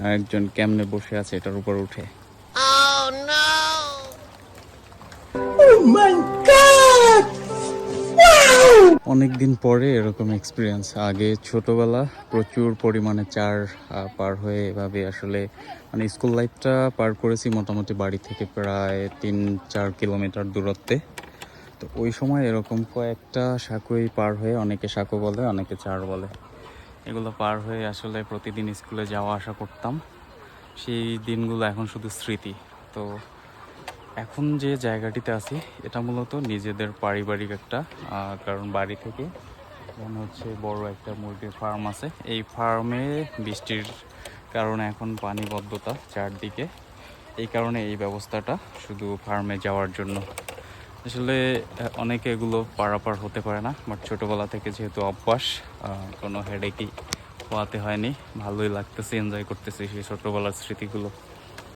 আর একজন কেমনে বসে আছে এটার উপর উঠে। অনেকদিন পরে এরকম এক্সপিরিয়েন্স। আগে ছোটবেলা প্রচুর পরিমাণে চার পার হয়ে এভাবে আসলে মানে স্কুল লাইফটা পার করেছি মোটামুটি বাড়ি থেকে প্রায় 3-4 কিলোমিটার দূরত্বে। তো ওই সময় এরকম কয়েকটা সাঁকোই পার হয়ে, অনেকে সাঁকো বলে অনেকে চার বলে, এগুলো পার হয়ে আসলে প্রতিদিন স্কুলে যাওয়া আসা করতাম। সেই দিনগুলো এখন শুধু স্মৃতি। তো এখন যে জায়গাটিতে আছি এটা মূলত নিজেদের পারিবারিক একটা, কারণ বাড়ি থেকে মনে হচ্ছে বড় একটা মুরগির ফার্ম আছে। এই ফার্মে বৃষ্টির কারণে এখন পানিবদ্ধতা চারদিকে, এই কারণে এই ব্যবস্থাটা শুধু ফার্মে যাওয়ার জন্য। আসলে অনেকে এগুলো পারাপার হতে পারে না, বাট ছোটোবেলা থেকে যেহেতু অভ্যাস, কোনো হেডেকই পোয়াতে হয়নি। ভালোই লাগতেছে, এনজয় করতেছি সেই ছোটোবেলার স্মৃতিগুলো।